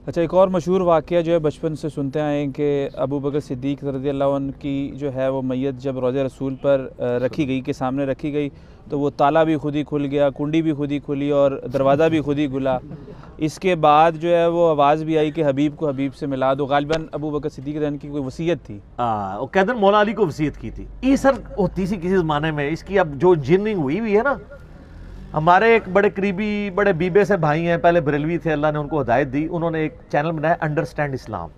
اچھا، ایک اور مشہور واقعہ جو ہے بچپن سے سنتے آئے ہیں کہ ابو بکر صدیق رضی اللہ عنہ کی جو ہے وہ میت جب روضہ رسول پر رکھی گئی کے سامنے رکھی گئی تو وہ تالا بھی خود ہی کھل گیا، کنڈی بھی خود ہی کھلی اور دروازہ بھی خود ہی کھلا۔ اس کے بعد جو ہے وہ آواز بھی آئی کہ حبیب کو حبیب سے ملا دو۔ غالباً ابو بکر صدیق رضی اللہ عنہ کی کوئی وصیت تھی۔ وہ کہتے ہیں مولا علی کو وصیت کی تھی۔ یہ سر ہوتی سی کسی زمانے میں، اس کی اب جو جننگ ہوئی ہے نا، ہمارے ایک بڑے قریبی بڑے بیبے سے بھائی ہیں، پہلے بریلوی تھے، اللہ نے ان کو ہدایت دی، انہوں نے ایک چینل بنایا انڈرسٹینڈ اسلام۔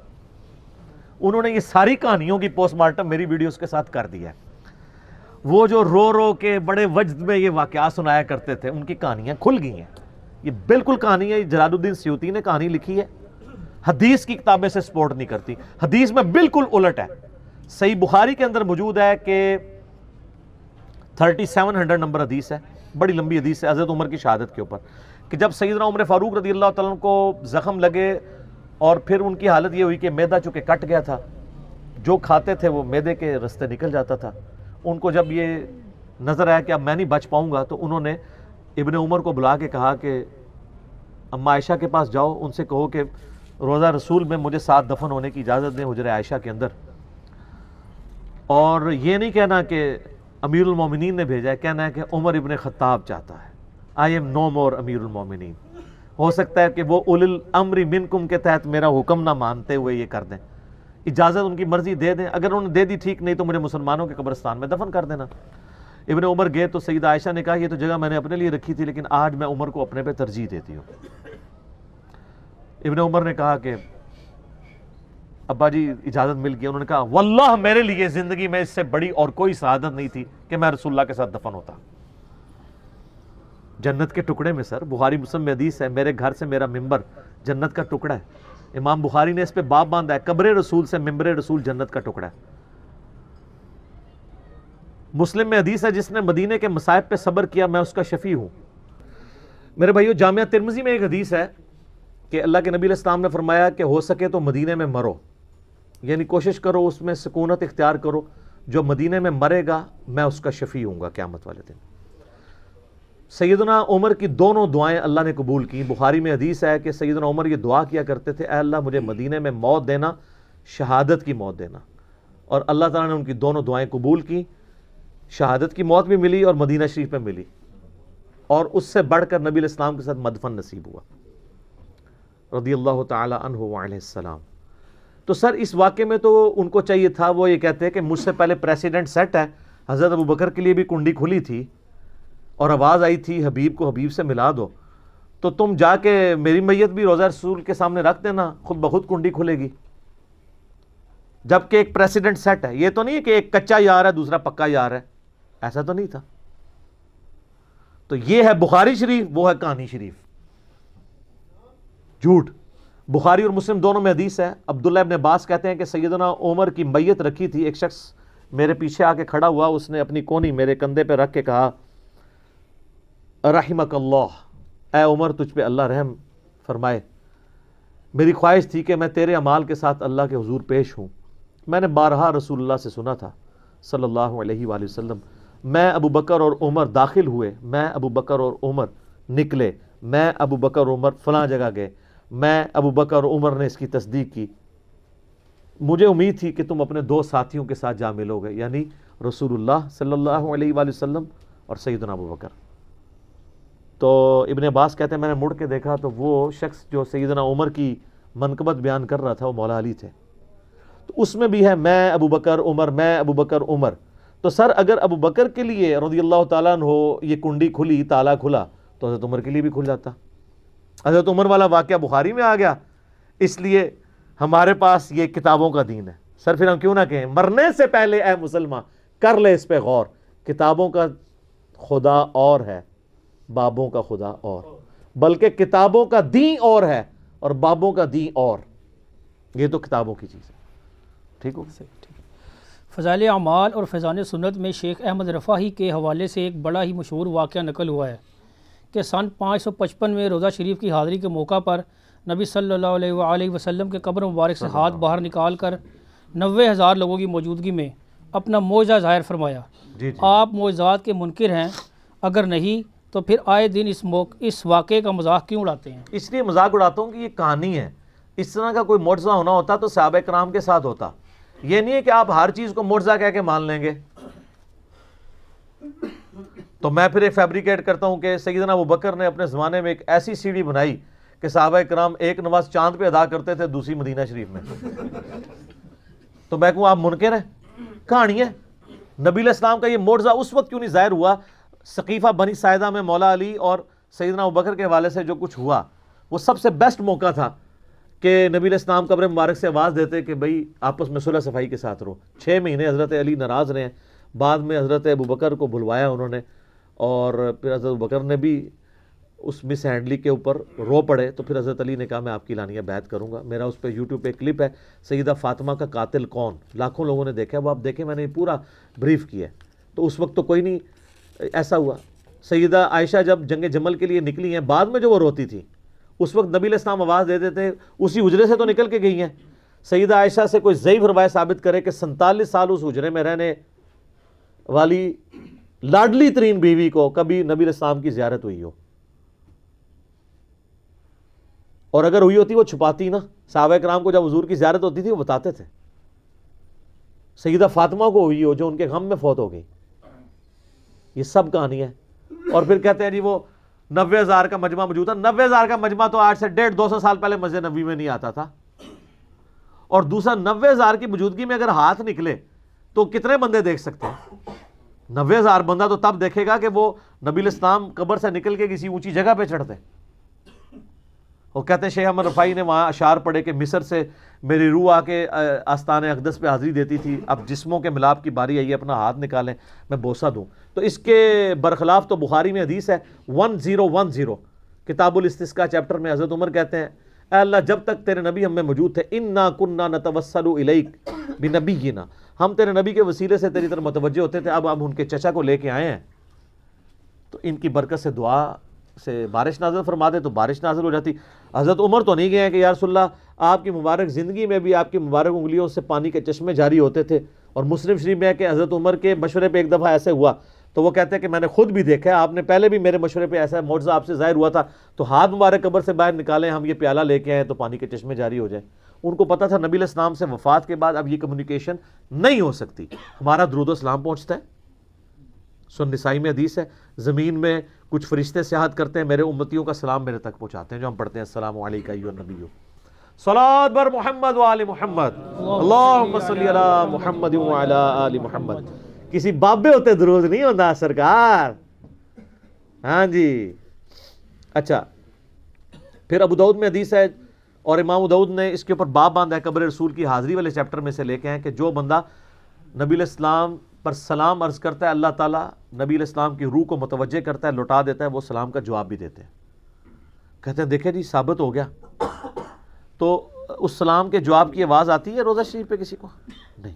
انہوں نے یہ ساری کہانیوں کی پوسٹ مارٹم میری ویڈیوز کے ساتھ کر دیا ہے۔ وہ جو رو رو کے بڑے وجد میں یہ واقعات سنایا کرتے تھے، ان کی کہانیاں کھل گئی ہیں۔ یہ بالکل کہانی ہے، جلال الدین سیوطی نے کہانی لکھی ہے، حدیث کی کتابیں سے سپورٹ نہیں کرتی، حدیث میں بالکل الٹ ہے۔ صحیح بخاری کے اندر موجود ہے کہ 3700 نمبر حدیث ہے، بڑی لمبی حدیث ہے حضرت عمر کی شہادت کے اوپر، کہ جب سیدنا عمر فاروق رضی اللہ تعالیٰ عنہ کو زخم لگے اور پھر ان کی حالت یہ ہوئی کہ میدہ چونکہ کٹ گیا تھا، جو کھاتے تھے وہ میدے کے رستے نکل جاتا تھا، ان کو جب یہ نظر آیا کہ اب میں نہیں بچ پاؤں گا تو انہوں نے ابن عمر کو بلا کے کہا کہ اما عائشہ کے پاس جاؤ، ان سے کہو کہ روضہ رسول میں مجھے ساتھ دفن ہونے کی اجازت دیں حجرہ عائشہ کے اندر، اور یہ نہیں کہنا کہ امیر المومنین نے بھیجا ہے، کہنا ہے کہ عمر ابن خطاب چاہتا ہے، آئی ایم نو مور امیر المومنین۔ ہو سکتا ہے کہ وہ اول الامر منکم کے تحت میرا حکم نہ مانتے ہوئے یہ کر دیں، اجازت ان کی مرضی دے دیں، اگر انہوں نے دے دی ٹھیک، نہیں تو مجھے مسلمانوں کے قبرستان میں دفن کر دینا۔ ابن عمر گئے تو سیدہ عائشہ نے کہا یہ تو جگہ میں نے اپنے لیے رکھی تھی، لیکن آج میں عمر کو اپنے پہ ترجیح دیتی ہوں۔ ابن عمر نے کہا کہ ابا جی اجازت مل گئی، انہوں نے کہا واللہ میرے لیے زندگی میں اس سے بڑی اور کوئی سعادت نہیں تھی کہ میں رسول اللہ کے ساتھ دفن ہوتا۔ جنت کے ٹکڑے میں سر، بخاری مسلم میں حدیث ہے، میرے گھر سے میرا ممبر جنت کا ٹکڑا ہے، امام بخاری نے اس پہ باب باندھا ہے، قبر رسول سے ممبر رسول جنت کا ٹکڑا ہے۔ مسلم میں حدیث ہے جس نے مدینے کے مصائب پہ صبر کیا میں اس کا شفیع ہوں۔ میرے بھائیو، جامعہ ترمذی میں ایک حدیث ہے کہ اللہ کے نبی علیہ السلام نے فرمایا کہ ہو سکے تو مدینے میں مرو، یعنی کوشش کرو اس میں سکونت اختیار کرو، جو مدینے میں مرے گا میں اس کا شفیع ہوں گا قیامت والے دن۔ سیدنا عمر کی دونوں دعائیں اللہ نے قبول کی۔ بخاری میں حدیث ہے کہ سیدنا عمر یہ دعا کیا کرتے تھے، اے اللہ مجھے مدینے میں موت دینا، شہادت کی موت دینا، اور اللہ تعالیٰ نے ان کی دونوں دعائیں قبول کی، شہادت کی موت بھی ملی اور مدینہ شریف میں ملی، اور اس سے بڑھ کر نبی علیہ السلام کے ساتھ مدفن نصیب ہوا رضی اللہ تعالی عنہ وعلیہ السلام۔ تو سر اس واقعے میں تو ان کو چاہیے تھا، وہ یہ کہتے ہیں کہ مجھ سے پہلے پریسیڈنٹ سیٹ ہے، حضرت ابو بکر کے لیے بھی کنڈی کھلی تھی اور آواز آئی تھی حبیب کو حبیب سے ملا دو، تو تم جا کے میری میت بھی روضہ رسول کے سامنے رکھ دینا، خود بخود کنڈی کھلے گی۔ جبکہ ایک پریسیڈنٹ سیٹ ہے، یہ تو نہیں ہے کہ ایک کچا یار ہے دوسرا پکا یار ہے، ایسا تو نہیں تھا۔ تو یہ ہے بخاری شریف، وہ ہے کہانی شریف، جھوٹ۔ بخاری اور مسلم دونوں میں حدیث ہے، عبداللہ ابن عباس کہتے ہیں کہ سیدنا عمر کی میت رکھی تھی، ایک شخص میرے پیچھے آ کے کھڑا ہوا، اس نے اپنی کونی میرے کندھے پہ رکھ کے کہا رحمک اللہ، اے عمر تجھ پہ اللہ رحم فرمائے، میری خواہش تھی کہ میں تیرے اعمال کے ساتھ اللہ کے حضور پیش ہوں۔ میں نے بارہا رسول اللہ سے سنا تھا صلی اللہ علیہ وآلہ وسلم، میں ابو بکر اور عمر داخل ہوئے، میں ابو بکر اور عمر نکلے، میں ابو بکر اور عمر فلاں جگہ گئے، میں ابو بکر اور عمر نے اس کی تصدیق کی، مجھے امید تھی کہ تم اپنے دو ساتھیوں کے ساتھ جا ملو گے، یعنی رسول اللہ صلی اللہ علیہ وآلہ وسلم اور سیدنا ابو بکر۔ تو ابن عباس کہتے ہیں میں نے مڑ کے دیکھا تو وہ شخص جو سیدنا عمر کی منقبت بیان کر رہا تھا وہ مولا علی تھے۔ تو اس میں بھی ہے میں ابو بکر عمر، میں ابو بکر عمر۔ تو سر اگر ابو بکر کے لیے رضی اللہ تعالیٰ عنہ یہ کنڈی کھلی، تالا کھلا، تو حضرت عمر کے لیے بھی کھل جاتا۔ حضرت عمر والا واقعہ بخاری میں آ گیا، اس لیے ہمارے پاس یہ کتابوں کا دین ہے۔ سر پھر ہم کیوں نہ کہیں مرنے سے پہلے اے مسلمان کر لے اس پہ غور، کتابوں کا خدا اور ہے، بابوں کا خدا اور، بلکہ کتابوں کا دین اور ہے اور بابوں کا دین اور، یہ تو کتابوں کی چیز ہے۔ ٹھیک ہو؟ فضائل اعمال اور فیضان سنت میں شیخ احمد رفاہی کے حوالے سے ایک بڑا ہی مشہور واقعہ نقل ہوا ہے کہ سن 555 میں روضہ شریف کی حاضری کے موقع پر نبی صلی اللہ علیہ وآلہ وسلم کے قبر مبارک سے ہاتھ باہر نکال کر 90,000 لوگوں کی موجودگی میں اپنا معجزہ ظاہر فرمایا۔ آپ معجزات کے منکر ہیں؟ اگر نہیں تو پھر آئے دن اس واقعے کا مذاق کیوں اڑاتے ہیں؟ اس لیے مذاق اڑاتا ہوں کہ یہ کہانی ہے، اس طرح کا کوئی معجزہ ہونا ہوتا تو صحابہ کرام کے ساتھ ہوتا. یہ نہیں ہے کہ آپ ہر چیز کو معجزہ کہہ کے مان لیں گے. تو میں پھر ایک فیبریکیٹ کرتا ہوں کہ سیدنا ابوبکر نے اپنے زمانے میں ایک ایسی سیڑھی بنائی کہ صحابہ کرام ایک نماز چاند پہ ادا کرتے تھے، دوسری مدینہ شریف میں. تو میں کہوں آپ منکر ہیں؟ کہانی ہے. نبی علیہ السلام کا یہ معجزہ اس وقت کیوں نہیں ظاہر ہوا؟ سقیفہ بنی ساعدہ میں مولا علی اور سیدنا ابوبکر کے حوالے سے جو کچھ ہوا، وہ سب سے بیسٹ موقع تھا کہ نبی علیہ السلام قبر مبارک سے آواز دیتے کہ بھئی آپس میں صلح صفائی کے ساتھ رہو. 6 مہینے حضرت علی ناراض رہے ہیں. بعد میں حضرت ابوبکر کو بلوایا انہوں نے، اور پھر حضرت ابوبکر نے بھی اس مس ہینڈلی کے اوپر رو پڑے. تو پھر حضرت علی نے کہا میں آپ کی لانیہ بیعت کروں گا. میرا اس پہ یوٹیوب پہ کلپ ہے، سیدہ فاطمہ کا قاتل کون، لاکھوں لوگوں نے دیکھا. وہ آپ دیکھیں، میں نے پورا بریف کیا ہے. تو اس وقت تو کوئی نہیں ایسا ہوا. سیدہ عائشہ جب جنگ جمل کے لیے نکلی ہیں، بعد میں جو وہ روتی تھی، اس وقت نبی علیہ السلام آواز دیتے تھے، اسی حجرے سے تو نکل کے گئی ہیں. سیدہ عائشہ سے کوئی ضعیف روایت ثابت کرے کہ 47 سال اس حجرے میں رہنے والی لاڈلی ترین بیوی کو کبھی نبی علیہ السلام کی زیارت ہوئی ہو. اور اگر ہوئی ہوتی وہ چھپاتی نا. صحابہ کرام کو جب حضور کی زیارت ہوتی تھی وہ بتاتے تھے. سیدہ فاطمہ کو ہوئی ہو جو ان کے غم میں فوت ہو گئی. یہ سب کہانی ہے. اور پھر کہتے ہیں جی وہ 90,000 کا مجمع موجود تھا. 90,000 کا مجمع تو آج سے 150-200 سال پہلے مسجد نبوی میں نہیں آتا تھا. اور دوسرا 90,000 کی موجودگی میں اگر ہاتھ نکلے تو کتنے بندے دیکھ سکتے ہیں؟ 90,000 بندہ تو تب دیکھے گا کہ وہ نبی علیہ السلام قبر سے نکل کے کسی اونچی جگہ پہ چڑھتے. وہ کہتے ہیں شیخ احمد رفاعی نے وہاں اشعار پڑھے کہ مصر سے میری روح آ کے آستان اقدس پہ حاضری دیتی تھی، اب جسموں کے ملاپ کی باری آئی ہے، اپنا ہاتھ نکالیں میں بوسہ دوں. تو اس کے برخلاف تو بخاری میں حدیث ہے 1010 کتاب الاستسقاء چیپٹر میں حضرت عمر کہتے ہیں اے اللہ جب تک تیرے نبی ہم میں موجود تھے انا کننا نتوسل الیک بنبینا، ہم تیرے نبی کے وسیلے سے تیری طرف متوجہ ہوتے تھے. اب ہم ان کے چچا کو لے کے آئے ہیں تو ان کی برکت سے دعا سے بارش نازل فرما دے تو بارش نازل ہو جاتی. حضرت عمر تو نہیں گئے ہیں کہ یا رسول اللہ آپ کی مبارک زندگی میں بھی آپ کی مبارک انگلیوں سے پانی کے چشمے جاری ہوتے تھے. اور مسلم شریف میں ہے کہ حضرت عمر کے مشورے پہ ایک دفعہ ایسے ہوا تو وہ کہتے ہیں کہ میں نے خود بھی دیکھا ہے، آپ نے پہلے بھی میرے مشورے پہ ایسا معجزہ آپ سے ظاہر ہوا تھا، تو ہاتھ مبارک قبر سے باہر نکالیں، ہم یہ پیالہ لے کے آئے تو پانی کے چشمے جاری ہو جائیں. ان کو پتا تھا نبی علیہ السلام سے وفات کے بعد اب یہ کمیونیکیشن نہیں ہو سکتی. ہمارا درود و سلام پہنچتا ہے. سن نسائی میں حدیث ہے زمین میں کچھ فرشتے سیاحت کرتے ہیں، میرے امتیوں کا سلام میرے تک پہنچاتے ہیں، جو ہم پڑھتے ہیں السلام علیکہ ایھا النبی صلوات بر محمد وآل محمد اللہم صلی علی محمد وعلی آل محمد. کسی بابے ہوتے درود نہیں ہوتا سرکار. ہاں جی. اچھا پھر ابو داؤد میں حدیث ہے اور امام ابو داؤد نے اس کے اوپر باب باندھا ہے قبر رسول کی حاضری والے چیپٹر میں سے لے کے ہیں کہ جو بندہ نبی علیہ السلام پر سلام عرض کرتا ہے اللہ تعالیٰ نبی علیہ السلام کی روح کو متوجہ کرتا ہے، لوٹا دیتا ہے، وہ سلام کا جواب بھی دیتے ہیں. کہتے ہیں دیکھیں جی ثابت ہو گیا. تو اس سلام کے جواب کی آواز آتی ہے روضہ شریف پہ کسی کو؟ نہیں.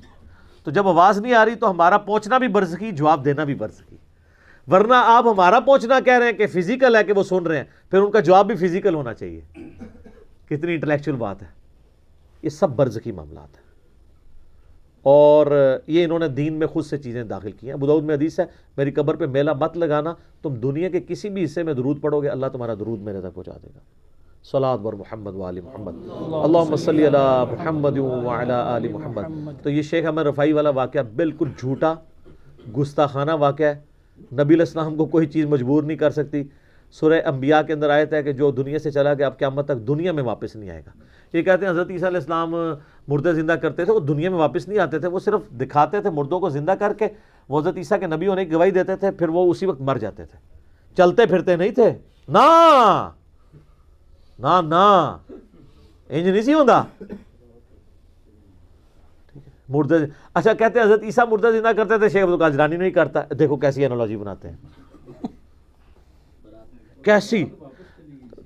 تو جب آواز نہیں آ رہی تو ہمارا پہنچنا بھی برزخی، جواب دینا بھی برزخی. ورنہ آپ ہمارا پہنچنا کہہ رہے ہیں کہ فزیکل ہے کہ وہ سن رہے ہیں، پھر ان کا جواب بھی فزیکل ہونا چاہیے. کتنی انٹلیکچوئل بات ہے. یہ سب برزخی معاملات ہیں اور یہ انہوں نے دین میں خود سے چیزیں داخل کی ہیں. ابو داؤد میں حدیث ہے میری قبر پہ میلہ مت لگانا، تم دنیا کے کسی بھی حصے میں درود پڑھو گے اللہ تمہارا درود میرے تک پہنچا دے گا. صلوات بر محمد وآل محمد اللہم صلی علی محمد وعلی آل محمد. تو یہ شیخ احمد رفاعی والا واقعہ بالکل جھوٹا گستاخانہ واقعہ ہے. نبی علیہ السلام کو کوئی چیز مجبور نہیں کر سکتی. سورہ انبیاء کے اندر آیت ہے کہ جو دنیا سے چلا گیا اب قیامت تک دنیا میں واپس نہیں آئے گا. یہ کہتے ہیں حضرت عیسیٰ علیہ السلام مردے زندہ کرتے تھے، وہ دنیا میں واپس نہیں آتے تھے، وہ صرف دکھاتے تھے مردوں کو زندہ کر کے. وہ حضرت عیسیٰ کے نبی ہونے کی گواہی دیتے تھے، پھر وہ اسی وقت مر جاتے تھے. چلتے پھرتے نہیں تھے. نا نا نا انج نہیں سی ہوندا. مردے اچھا کہتے ہیں حضرت عیسیٰ مردے زندہ کرتے تھے، شیخ عبدالقادر جیلانی نہیں کرتا. دیکھو کیسی انالوجی بناتے ہیں، کیسی.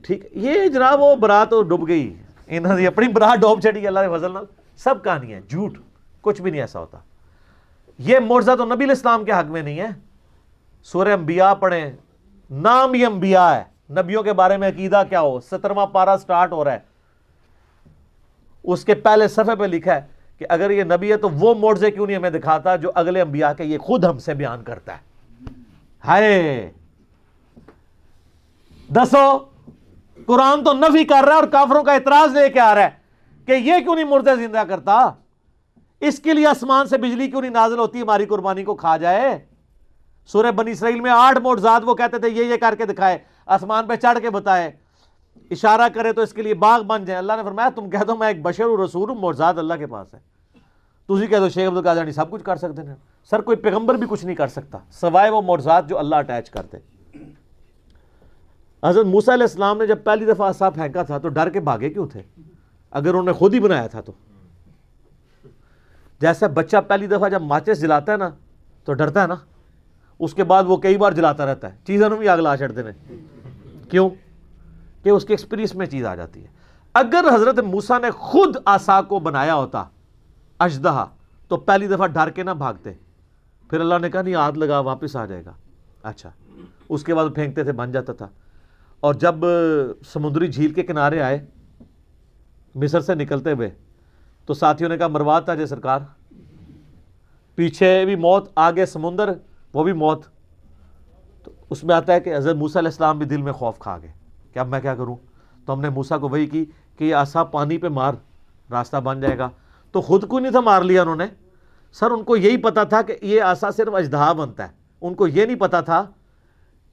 ٹھیک یہ جناب وہ برات ڈوب گئی، انہوں نے اپنی برات ڈوب چڑی اللہ کے فضل نال. سب کہانی ہے جھوٹ، کچھ بھی نہیں ایسا ہوتا. یہ معجزہ تو نبی علیہ السلام کے حق میں نہیں ہے. سورہ انبیاء پڑھیں، نام ہی انبیاء ہے. نبیوں کے بارے میں عقیدہ کیا ہو، 17واں پارہ سٹارٹ ہو رہا ہے، اس کے پہلے صفحے پہ لکھا ہے کہ اگر یہ نبی ہے تو وہ معجزے کیوں نہیں ہمیں دکھاتا جو اگلے انبیاء کے یہ خود ہم سے بیان کرتا ہے. ہائے دسو قرآن تو نفی کر رہا ہے اور کافروں کا اعتراض لے کے آ رہا ہے کہ یہ کیوں نہیں مردے زندہ کرتا؟ اس کے لیے آسمان سے بجلی کیوں نہیں نازل ہوتی ہماری قربانی کو کھا جائے؟ سورہ بنی اسرائیل میں 8 معجزات وہ کہتے تھے یہ کر کے دکھائے، آسمان پہ چڑھ کے بتائے، اشارہ کرے تو اس کے لیے باغ بن جائیں۔ اللہ نے فرمایا تم کہہ دو میں ایک بشر ہوں، رسول ہوں، معجزات اللہ کے پاس ہے۔ تسی کہہ دو شیخ عبد القادر جانی سب کچھ کر سکتے ہیں۔ سر کوئی پیغمبر بھی کچھ نہیں کر سکتا سوائے وہ معجزات جو اللہ اٹیچ کرتے۔ حضرت موسیٰ علیہ السلام نے جب پہلی دفعہ عصا پھینکا تھا تو ڈر کے بھاگے کیوں تھے؟ اگر انہوں نے خود ہی بنایا تھا تو جیسا بچہ پہلی دفعہ جب ماچس جلاتا ہے نا تو ڈرتا ہے نا، اس کے بعد وہ کئی بار جلاتا رہتا ہے، چیزوں بھی آگ لا چھڑتے ہیں۔ کیوں؟ کہ اس کے ایکسپیرینس میں چیز آ جاتی ہے۔ اگر حضرت موسیٰ نے خود عصا کو بنایا ہوتا اژدہا تو پہلی دفعہ ڈر کے نہ بھاگتے، پھر اللہ نے کہا نہیں ہاتھ لگا واپس آ جائے گا، اچھا اس کے بعد پھینکتے تھے بن جاتا تھا۔ اور جب سمندری جھیل کے کنارے آئے مصر سے نکلتے ہوئے تو ساتھیوں نے کہا مروات تھا جے سرکار، پیچھے بھی موت، آگے سمندر وہ بھی موت۔ تو اس میں آتا ہے کہ حضرت موسیٰ علیہ السلام بھی دل میں خوف کھا گئے کہ اب میں کیا کروں؟ تو ہم نے موسیٰ کو وحی کی کہ یہ عصا پانی پہ مار راستہ بن جائے گا۔ تو خود کو نہیں تھا مار لیا انہوں نے، سر ان کو یہی پتا تھا کہ یہ عصا صرف اژدہا بنتا ہے، ان کو یہ نہیں پتا تھا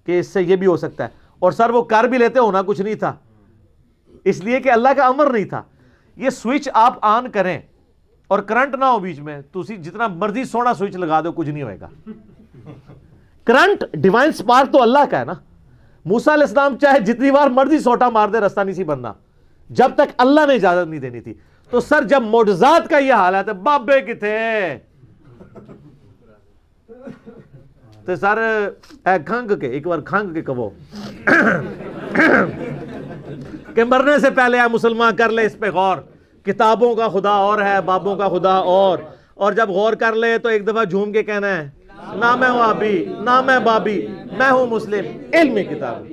کہ اس سے یہ بھی ہو سکتا ہے۔ اور سر وہ کر بھی لیتے، ہونا کچھ نہیں تھا، اس لیے کہ اللہ کا امر نہیں تھا۔ یہ سوئچ آپ آن کریں اور کرنٹ نہ ہو بیچ میں، تو اسی جتنا مرضی سونا سوئچ لگا دو کچھ نہیں ہوئے گا۔ کرنٹ ڈیوائن سپارک تو اللہ کا ہے نا۔ موسیٰ علیہ السلام چاہے جتنی بار مرضی سوٹا مار دے رستہ نہیں سی بننا جب تک اللہ نے اجازت نہیں دینی تھی۔ تو سر جب معجزات کا یہ حالت ہے، بابے کتھے تو سر اے کھنگ کے ایک بار کھنگ کے کہو کہ مرنے سے پہلے اے مسلمان کر لے اس پہ غور، کتابوں کا خدا اور ہے، بابوں کا خدا اور جب غور کر لے تو ایک دفعہ جھوم کے کہنا ہے نہ میں ہوں آبی نہ میں بابی، میں ہوں مسلم، علم کتاب۔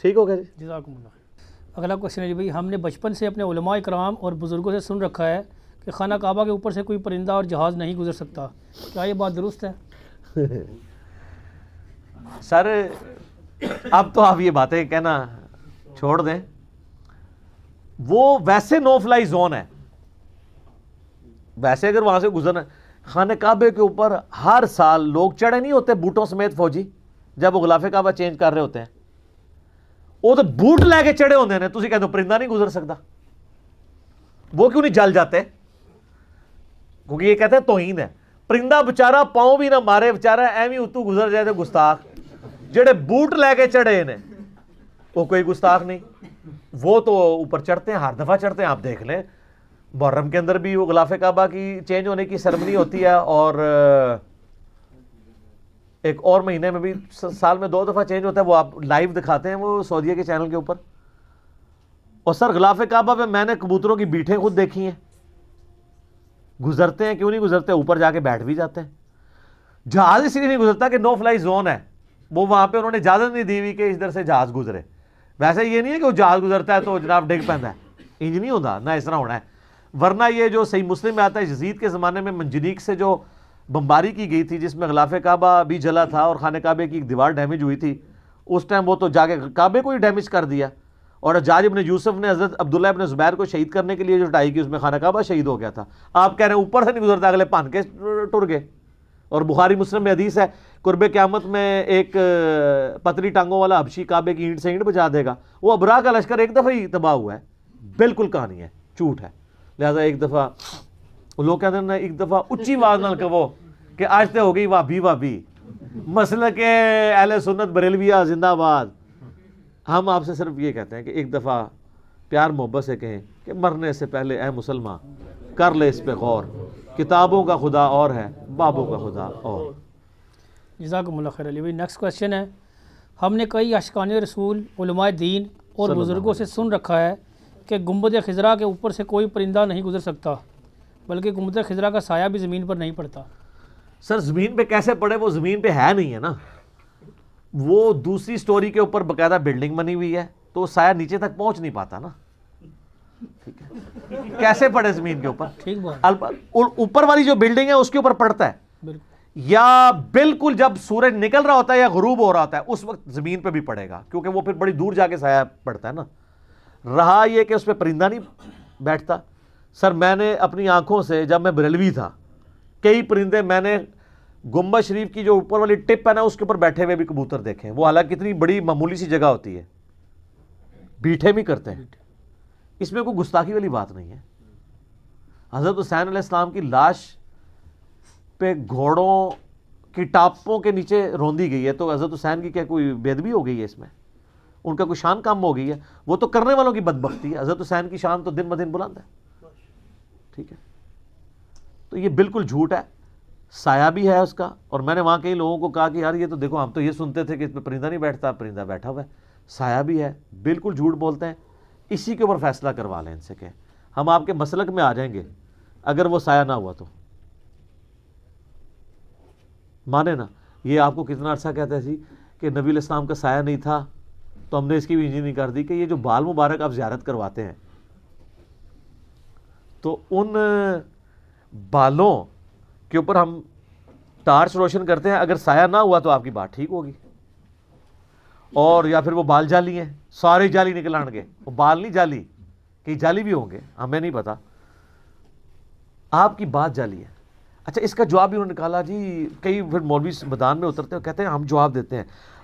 ٹھیک ہو گیا جی؟ جزاکم اللہ۔ اگلا کوشچن ہے جی بھائی، ہم نے بچپن سے اپنے علماء کرام اور بزرگوں سے سن رکھا ہے کہ خانہ کعبہ کے اوپر سے کوئی پرندہ اور جہاز نہیں گزر سکتا، کیا یہ بات درست ہے؟ سر اب تو آپ یہ باتیں کہنا چھوڑ دیں، وہ ویسے نو فلائی زون ہے، ویسے اگر وہاں سے گزرنا۔ خانہ کعبے کے اوپر ہر سال لوگ چڑھے نہیں ہوتے بوٹوں سمیت فوجی جب وہ غلاف کعبہ چینج کر رہے ہوتے ہیں، وہ تو بوٹ لے کے چڑھے ہوتے ہیں، تسی کہتے ہو پرندہ نہیں گزر سکتا، وہ کیوں نہیں جل جاتے؟ کیونکہ یہ کہتے ہیں توہین ہے۔ پرندہ بچارہ پاؤں بھی نہ مارے، بچارہ ایویں اتو گزر جائے تو گستاخ، جڑے بوٹ لے کے چڑھے ہیں وہ کوئی گستاخ نہیں، وہ تو اوپر چڑھتے ہیں، ہر دفعہ چڑھتے ہیں۔ آپ دیکھ لیں محرم کے اندر بھی وہ غلاف کعبہ کی چینج ہونے کی سرمنی ہوتی ہے، اور ایک اور مہینے میں بھی سال میں 2 دفعہ چینج ہوتا ہے، وہ آپ لائیو دکھاتے ہیں وہ سعودیہ کے چینل کے اوپر۔ اور سر غلاف کعبہ پہ میں نے کبوتروں کی بیٹھیں خود دیکھی ہیں، گزرتے ہیں، کیوں نہیں گزرتے؟ اوپر جا کے بیٹھ بھی جاتے ہیں۔ جہاز اس لیے نہیں گزرتا کہ نو فلائی زون ہے، وہ وہاں پہ انہوں نے اجازت نہیں دی ہوئی کہ ادھر سے جہاز گزرے۔ ویسے یہ نہیں ہے کہ وہ جہاز گزرتا ہے تو جناب ڈگ پہنتا ہے، انج نہیں ہوتا، نہ اس طرح ہونا ہے۔ ورنہ یہ جو صحیح مسلم میں آتا ہے یزید کے زمانے میں منجنیق سے جو بمباری کی گئی تھی جس میں غلاف کعبہ بھی جلا تھا اور خانہ کعبے کی ایک دیوار ڈیمیج ہوئی تھی، اس ٹائم وہ تو جا کے کعبے کو ہی ڈیمیج کر دیا، اور حجاج ابن یوسف نے حضرت عبداللہ ابن زبیر کو شہید کرنے کے لیے جو ٹائی کی اس میں خانہ کعبہ شہید ہو گیا تھا۔ آپ کہہ رہے ہیں اوپر سے نہیں گزرتا، اگلے پھن کے ٹر گئے۔ اور بخاری مسلم میں حدیث ہے قرب قیامت میں ایک پتلی ٹانگوں والا حبشی کعبے کی اینٹ سے اینٹ بجا دے گا۔ وہ ابراہ کا لشکر ایک دفعہ ہی تباہ ہوا ہے، بالکل کہانی ہے، جھوٹ ہے۔ لہذا ایک دفعہ لوگ کہتے ہیں ایک دفعہ اچھی آواز نال کہو کہ آج تے ہو گئی وابی وابی مسلک اہل سنت بریلویہ زندہ باد۔ ہم آپ سے صرف یہ کہتے ہیں کہ ایک دفعہ پیار محبت سے کہیں کہ مرنے سے پہلے اے مسلمان کر لے اس پہ غور، کتابوں کا خدا اور ہے، بابوں کا خدا اور۔ جزاکم اللہ خیر علی بھائی۔ نیکسٹ کوشچن ہے، ہم نے کئی عاشقان رسول، علماء دین اور بزرگوں سے سن رکھا ہے کہ گنبد خضرا کے اوپر سے کوئی پرندہ نہیں گزر سکتا، بلکہ گنبد خضرا کا سایہ بھی زمین پر نہیں پڑتا۔ سر زمین پہ کیسے پڑے؟ وہ زمین پہ ہے نہیں ہے نا، وہ دوسری سٹوری کے اوپر باقاعدہ بلڈنگ بنی ہوئی ہے، تو وہ سایہ نیچے تک پہنچ نہیں پاتا نا، ٹھیک ہے؟ کیسے پڑے زمین کے اوپر؟ ٹھیک بات، اوپر والی جو بلڈنگ ہے اس کے اوپر پڑتا ہے، بالکل، یا بالکل جب سورج نکل رہا ہوتا ہے یا غروب ہو رہا ہوتا ہے اس وقت زمین پہ بھی پڑے گا، کیونکہ وہ پھر بڑی دور جا کے سایہ پڑتا ہے نا۔ رہا یہ کہ اس پہ پرندہ نہیں بیٹھتا، سر میں نے اپنی آنکھوں سے جب میں بریلوی تھا کئی پرندے میں نے گنبد شریف کی جو اوپر والی ٹپ ہے نا اس کے اوپر بیٹھے ہوئے بھی کبوتر دیکھے ہیں. وہ حالانکہ کتنی بڑی معمولی سی جگہ ہوتی ہے, بیٹھے بھی کرتے ہیں. اس میں کوئی گستاخی والی بات نہیں ہے. حضرت حسین علیہ السلام کی لاش پہ گھوڑوں کی ٹاپوں کے نیچے روندی گئی ہے, تو حضرت حسین کی کیا کوئی بے ادبی ہو گئی ہے اس میں؟ ان کا کوئی شان کم ہو گئی ہے؟ وہ تو کرنے والوں کی بدبختی ہے. حضرت حسین کی شان تو دن بدن بلند ہے. ٹھیک ہے, تو یہ بالکل جھوٹ ہے. سایہ بھی ہے اس کا, اور میں نے وہاں کئی لوگوں کو کہا کہ یار یہ تو دیکھو ہم تو یہ سنتے تھے کہ اس پہ پرندہ نہیں بیٹھتا, پرندہ بیٹھا ہوا ہے. سایہ بھی ہے, بالکل جھوٹ بولتے ہیں. اسی کے اوپر فیصلہ کروا لیں ان سے کہ ہم آپ کے مسلک میں آ جائیں گے اگر وہ سایہ نہ ہوا تو مانے نا. یہ آپ کو کتنا عرصہ کہتے تھی کہ نبی علیہ السلام کا سایہ نہیں تھا, تو ہم نے اس کی بھی انجینئرنگ کر دی کہ یہ جو بال مبارک آپ زیارت کرواتے ہیں تو ان بالوں کے اوپر ہم ٹارچ روشن کرتے ہیں, اگر سایہ نہ ہوا تو آپ کی بات ٹھیک ہوگی. اور یا پھر وہ بال جالی ہیں, سارے جالی نکل آن گے, وہ بال نہیں جالی, کئی جالی بھی ہوں گے, ہمیں نہیں پتا. آپ کی بات جالی ہے. اچھا اس کا جواب بھی انہوں نے نکالا جی, کئی پھر مولوی میدان میں اترتے ہیں کہتے ہیں ہم جواب دیتے ہیں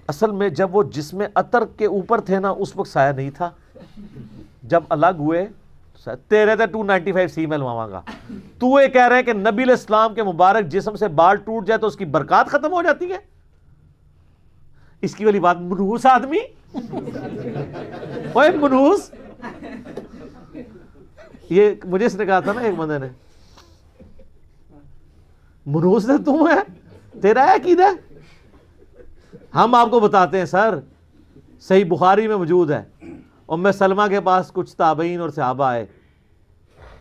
اصل میں جب وہ جسم عطر کے اوپر تھے نا اس وقت سایہ نہیں تھا, جب الگ ہوئے تیرے تھے 295 سی میں لواں گا. تو یہ کہہ رہے ہیں کہ نبی علیہ السلام کے مبارک جسم سے بال ٹوٹ جائے تو اس کی برکات ختم ہو جاتی ہے؟ اس کی والی بات منحوس آدمی, اوے منحوس. یہ مجھے اس نے کہا تھا نا ایک بندے نے, منحوس نے تم ہے, تیرا ہے عقیدہ. ہم آپ کو بتاتے ہیں سر, صحیح بخاری میں موجود ہے. ام سلمہ کے پاس کچھ تابعین اور صحابہ آئے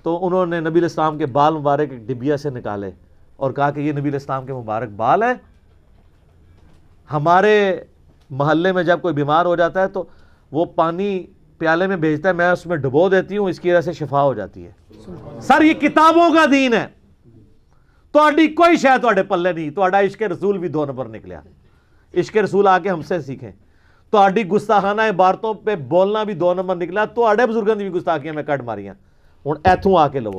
تو انہوں نے نبی علیہ السلام کے بال مبارک ایک ڈبیا سے نکالے اور کہا کہ یہ نبی علیہ السلام کے مبارک بال ہیں. ہمارے محلے میں جب کوئی بیمار ہو جاتا ہے تو وہ پانی پیالے میں بھیجتا ہے, میں اس میں ڈبو دیتی ہوں, اس کی وجہ سے شفا ہو جاتی ہے. سر یہ کتابوں کا دین ہے, تہاڈی کوئی شے تہاڈے پلے نہیں. تہاڈا عشق رسول بھی 2 نمبر نکلیا. عشق رسول آ کے ہم سے سیکھیں. تہاڈی گستاخانہ عبارتوں پہ بولنا بھی 2 نمبر نکلا. تہاڈے بزرگاں دی بھی گستاخیاں میں کٹ ماریاں. ہن ایتھوں آ کے لو,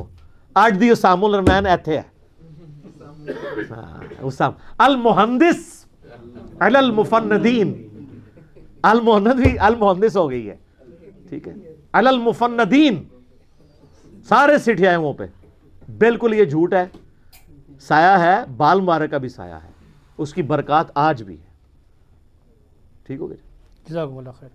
اج دی اسام الرحمن ایتھے ہے. اسام المہندس علی المفندین, المہند بھی المہندس ہو گئی ہے. ٹھیک ہے, علی المفندین سارے سٹھیائے وہاں پہ. بالکل یہ جھوٹ ہے. سایہ ہے, بال مبارک کا بھی سایہ ہے, اس کی برکات آج بھی ہے. ٹھیک ہو گیا. جزاکم اللہ خیر.